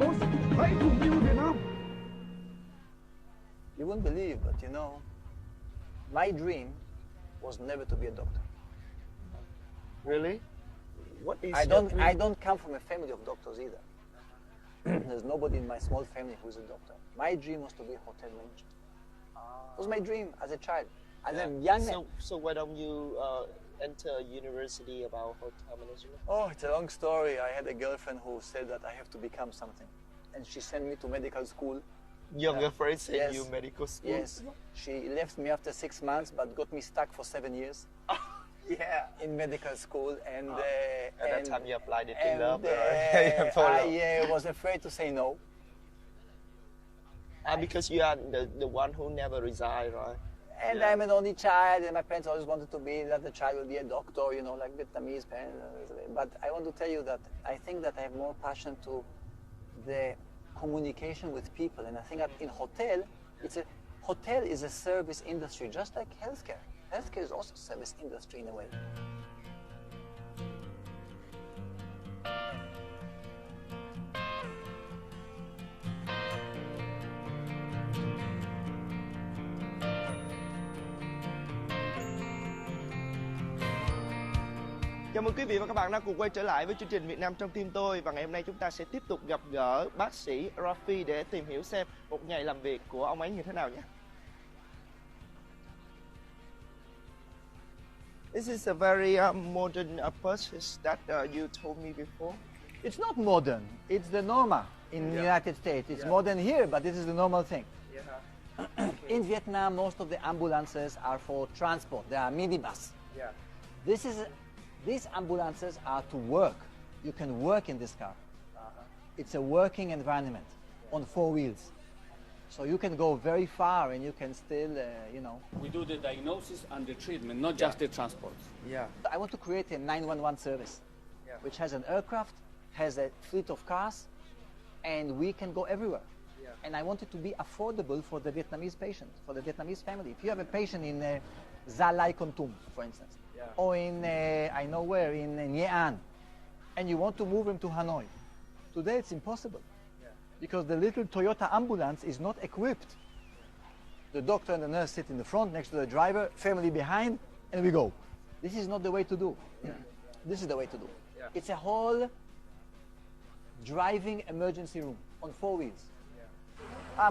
supposed to try to heal Vietnam. You wouldn't believe, but you know, my dream was never to be a doctor. Really? What is I don't come from a family of doctors either. There's nobody in my small family who's a doctor. My dream was to be a hotel manager. It was my dream as a child, as a young man. So why don't you enter university about hotel management? Oh, it's a long story. I had a girlfriend who said that I have to become something. And she sent me to medical school. Your girlfriend sent Yes. you medical school? Yes. She left me after 6 months, but got me stuck for 7 years. Yeah. In medical school. And at that time you applied it in and, love, I was afraid to say no. Because you are the one who never resigned, right? And I'm an only child, and my parents always wanted to be that the child will be a doctor, you know, like Vietnamese parents. But I want to tell you that I think that I have more passion to the communication with people, and I think that in hotel is a service industry, just like healthcare. Healthcare is also a service industry in a way. Chào mừng quý vị và các bạn đã cùng quay trở lại với chương trình Việt Nam trong tim tôi. Và ngày hôm nay chúng ta sẽ tiếp tục gặp gỡ bác sĩ RAFI để tìm hiểu xem một ngày làm việc của ông ấy như thế nào nhé. This is a very modern purchase that you told me before. It's not modern. It's the norma in the United States. It's modern here, but this is the normal thing. In Vietnam, most of the ambulances are for transport. They are minibus. These ambulances are to work. You can work in this car. It's a working environment on 4 wheels. So you can go very far and you can still, you know. We do the diagnosis and the treatment, not just the transport. I want to create a 911 service, which has an aircraft, has a fleet of cars, and we can go everywhere. And I want it to be affordable for the Vietnamese patient, for the Vietnamese family. If you have a patient in Gia Lai Kon Tum, for instance, or in, I know where, in Nguyen, and you want to move him to Hanoi, today it's impossible. Because the little Toyota ambulance is not equipped. The doctor and the nurse sit in the front next to the driver, family behind, and we go. This is not the way to do. This is the way to do. It's a whole driving emergency room on 4 wheels.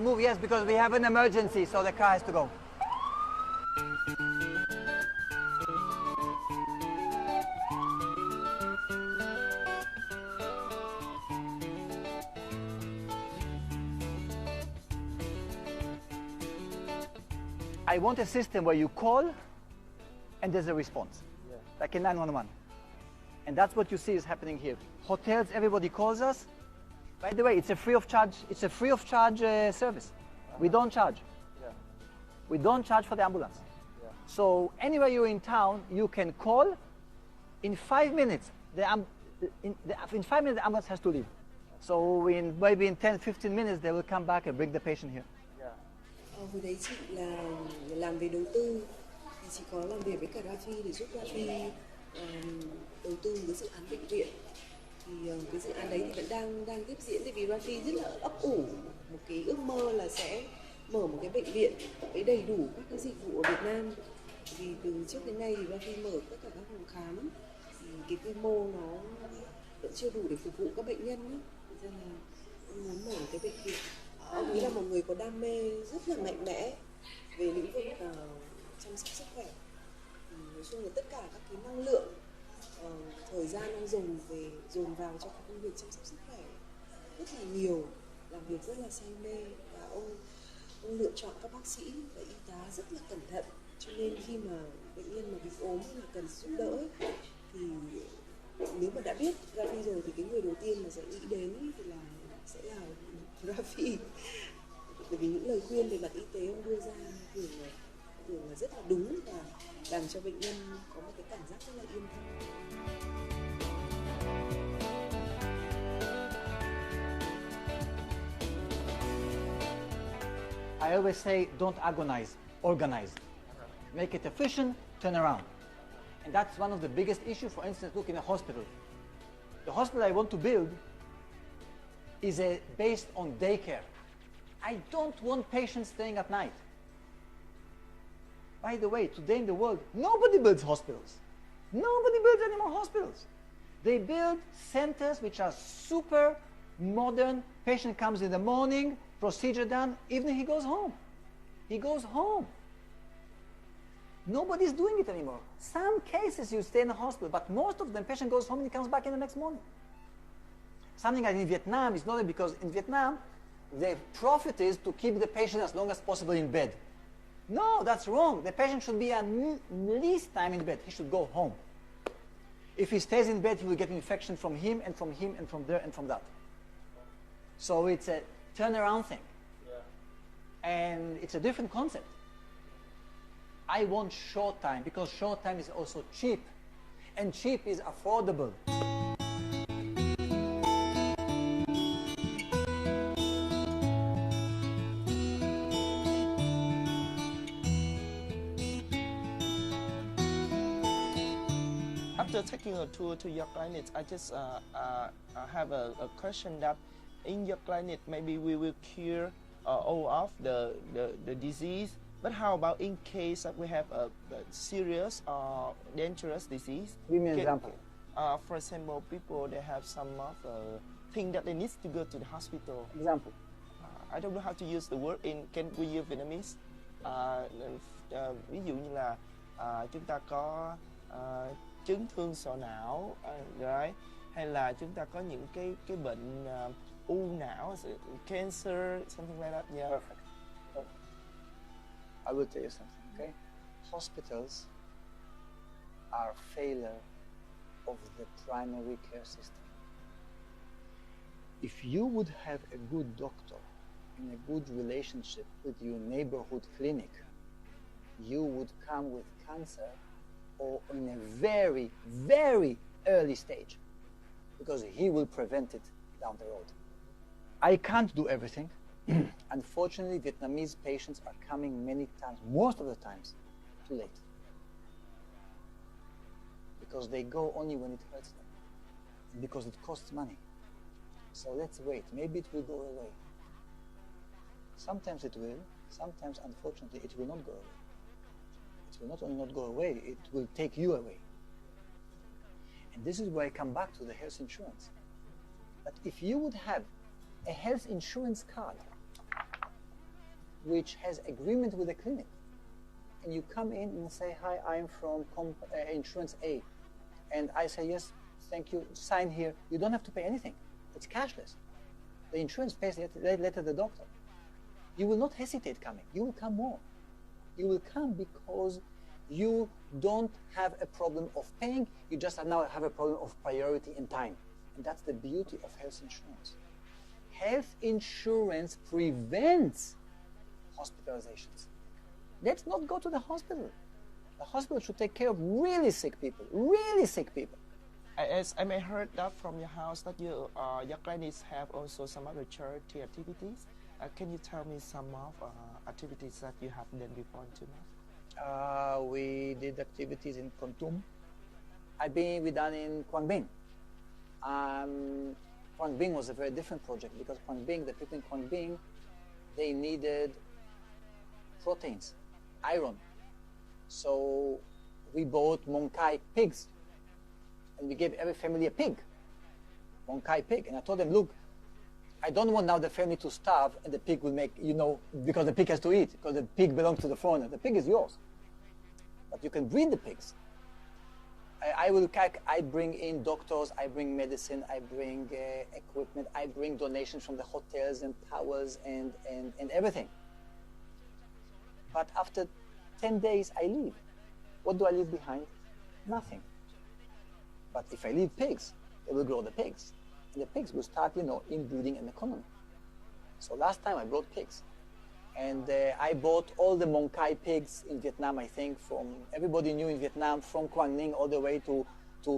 Move, yes, because we have an emergency, so the car has to go. I want a system where you call and there's a response, like in 911. And that's what you see is happening here. Hotels, everybody calls us. By the way, it's a free of charge service. We don't charge. We don't charge for the ambulance. So anywhere you're in town, you can call. In 5 minutes, in 5 minutes the ambulance has to leave. So maybe in 10-15 minutes, they will come back and bring the patient here. Hồi đấy chị là làm về đầu tư, thì chị có làm việc với cả RAFI để giúp RAFI đầu tư một cái dự án bệnh viện. Thì cái dự án đấy thì vẫn đang tiếp diễn, tại vì RAFI rất là ấp ủ một cái ước mơ là sẽ mở một cái bệnh viện với đầy đủ các cái dịch vụ ở Việt Nam. Vì từ trước đến nay thì RAFI mở tất cả các phòng khám, thì cái quy mô nó vẫn chưa đủ để phục vụ các bệnh nhân. Cho nên là em muốn mở một cái bệnh viện. Ông ấy là một người có đam mê rất là mạnh mẽ về lĩnh vực chăm sóc sức khỏe. Nói chung là tất cả các cái năng lượng, thời gian đang dồn vào cho công việc chăm sóc sức khỏe rất là nhiều, làm việc rất là say mê, và ông lựa chọn các bác sĩ và y tá rất là cẩn thận. Cho nên khi mà bệnh nhân mà bị ốm hay là cần giúp đỡ thì nếu mà đã biết RAFI rồi thì cái người đầu tiên mà sẽ nghĩ đến thì sẽ là RAFI. Bởi vì những lời khuyên về mặt y tế ông đưa ra thường là rất là đúng và làm cho bệnh nhân có một cái cảm giác rất là yên tâm. I always say, don't agonize, organize. Make it efficient, turn around. And that's one of the biggest issues. For instance, look in a hospital. The hospital I want to build is based on daycare. I don't want patients staying at night. By the way, today in the world, nobody builds hospitals. Nobody builds any more hospitals. They build centers which are super modern. Patient comes in the morning, procedure done, evening he goes home. He goes home. Nobody's doing it anymore. Some cases you stay in the hospital, but most of them, patient goes home and he comes back in the next morning. Something like in Vietnam is not because in Vietnam, the profit is to keep the patient as long as possible in bed. No, that's wrong. The patient should be at least time in bed. He should go home. If he stays in bed, he will get infection from him and from him and from there and from that. So it's a turnaround thing. Yeah. And it's a different concept. I want short time because short time is also cheap. And cheap is affordable. After taking a tour to your clinic, I just have a question that in your clinic, maybe we will cure all of the disease. But how about in case that we have a serious or dangerous disease? Give me an example. For example, people they have some of thing that they need to go to the hospital. Example. I don't know how to use the word in. Can we use Vietnamese? Ví dụ như là chúng ta có chấn thương sọ não, right? Hay là chúng ta có những cái bệnh u não, cancer, something like that. Yeah. Perfect. I will tell you something, okay? Hospitals are failure of the primary care system. If you would have a good doctor and a good relationship with your neighborhood clinic, you would come with cancer or in a very, very early stage because he will prevent it down the road. I can't do everything. Unfortunately, Vietnamese patients are coming many times, most of the times, too late. Because they go only when it hurts them. And because it costs money. So let's wait. Maybe it will go away. Sometimes it will. Sometimes, unfortunately, it will not go away. It will not only not go away, it will take you away. And this is where I come back to the health insurance. But if you would have a health insurance card which has agreement with the clinic, and you come in and say, hi, I'm from insurance A, and I say, yes, thank you, sign here, you don't have to pay anything. It's cashless. The insurance pays later the doctor. You will not hesitate coming. You will come more. You will come because you don't have a problem of paying, you just now have a problem of priority and time. And that's the beauty of health insurance. Health insurance prevents hospitalizations. Let's not go to the hospital. The hospital should take care of really sick people, really sick people. As I may heard that from your house that your clinics have also some other charity activities. Can you tell me some of activities that you have done before until now? We did activities in Kon Tum. We done in Quang Binh. Quang Binh was a very different project because Quang Binh, the people in Quang Binh, they needed proteins, iron. So we bought Mong Kai pigs and we gave every family a pig, Mong Kai pig. And I told them, look, I don't want now the family to starve and the pig will make, because the pig has to eat, because the pig belongs to the foreigner. The pig is yours. But you can breed the pigs. I bring in doctors, I bring medicine, I bring equipment, I bring donations from the hotels and towels and everything. But after 10 days, I leave. What do I leave behind? Nothing. But if I leave pigs, they will grow the pigs. And the pigs will start, inbreeding an economy. So last time I brought pigs. And I bought all the Mong Kai pigs in Vietnam, I think, from everybody knew in Vietnam, from Quang Ninh all the way to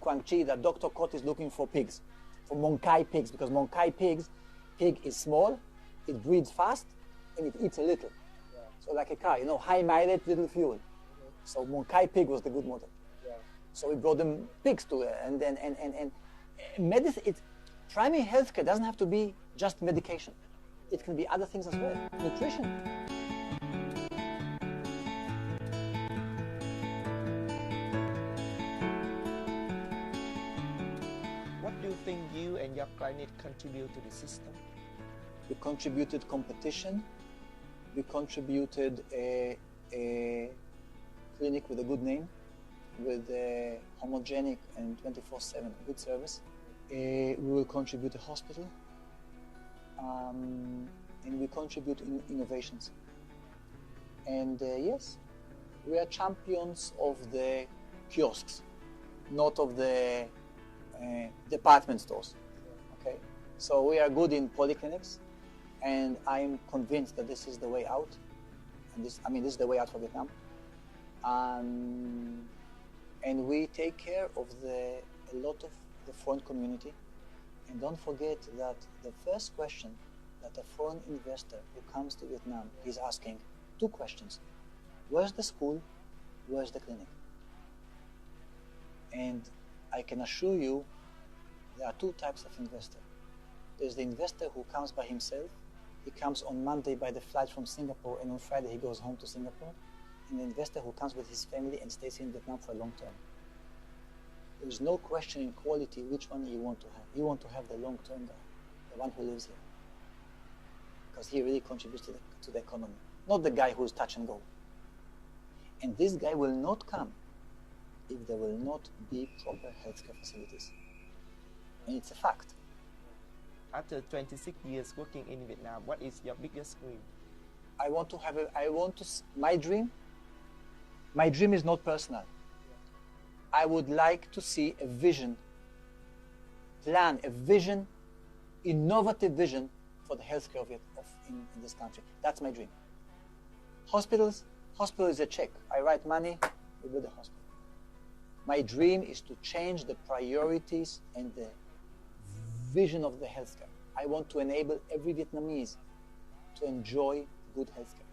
Quang Chi, that Dr. KOT is looking for pigs, for Mong Kai pigs, because Mong Kai pig is small, it breeds fast, and it eats a little. Yeah. So like a car, high mileage, little fuel. Mm-hmm. So Mong Kai pig was the good model. Yeah. So we brought them pigs to and medicine. Primary healthcare doesn't have to be just medication. It can be other things as well, nutrition. What do you think you and your clinic contribute to the system? We contributed competition. We contributed a clinic with a good name, with a homogenic and 24/7 good service. We will contribute a hospital, and we contribute in innovations. And yes, we are champions of the kiosks, not of the department stores. Okay, so we are good in polyclinics, and I'm convinced that this is the way out. And this is the way out for Vietnam. And we take care of a lot of the foreign community. And don't forget that the first question that a foreign investor who comes to Vietnam is asking, two questions. Where's the school? Where's the clinic? And I can assure you there are two types of investor. There's the investor who comes by himself. He comes on Monday by the flight from Singapore, and on Friday he goes home to Singapore. And the investor who comes with his family and stays in Vietnam for a long term. There's no question in quality which one you want to have. You want to have the long-term guy, the one who lives here, because he really contributes to the economy, not the guy who's touch and go. And this guy will not come if there will not be proper healthcare facilities. And it's a fact. After 26 years working in Vietnam, what is your biggest dream? My dream is not personal. I would like to see a vision, innovative vision for the healthcare in this country. That's my dream. Hospital is a check. I write money, we build a hospital. My dream is to change the priorities and the vision of the healthcare. I want to enable every Vietnamese to enjoy good healthcare.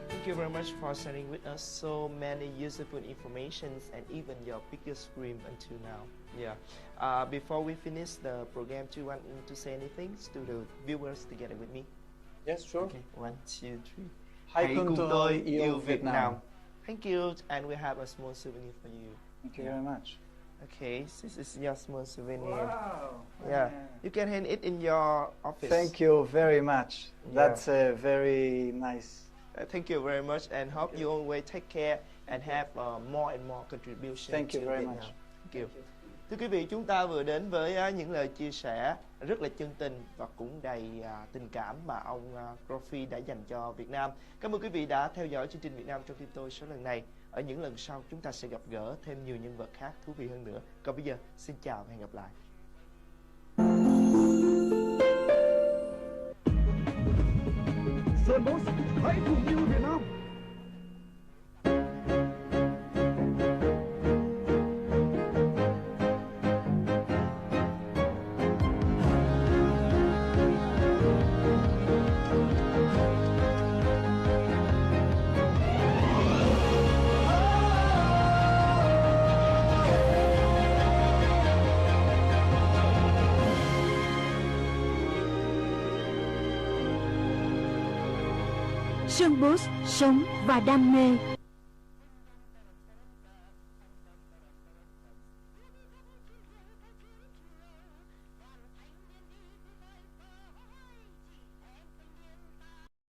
Thank you very much for sharing with us so many useful informations and even your biggest dream until now. Yeah. Before we finish the program, do you want to say anything to the viewers together with me? Yes, sure. Okay. 1, 2, 3. Hãy cùng tôi yêu Việt Nam. Thank you, and we have a small souvenir for you. Thank you very much. Okay, this is your small souvenir. Wow. Yeah, you can hand it in your office. Thank you very much. Yeah. That's a very nice. Thank you very much, and hope you always take care and have more and more contribution. Thank you to very Vietnam. much. Thank you. Thưa quý vị, chúng ta vừa đến với những lời chia sẻ rất là chân tình và cũng đầy tình cảm mà ông RAFI đã dành cho Việt Nam. Cảm ơn quý vị đã theo dõi chương trình Việt Nam trong tim tôi số lần này. Ở những lần sau chúng ta sẽ gặp gỡ thêm nhiều nhân vật khác thú vị hơn nữa. Còn bây giờ, xin chào và hẹn gặp lại. Sơn Boss, hãy cùng yêu Việt Nam. Sơn Boss, sống và đam mê.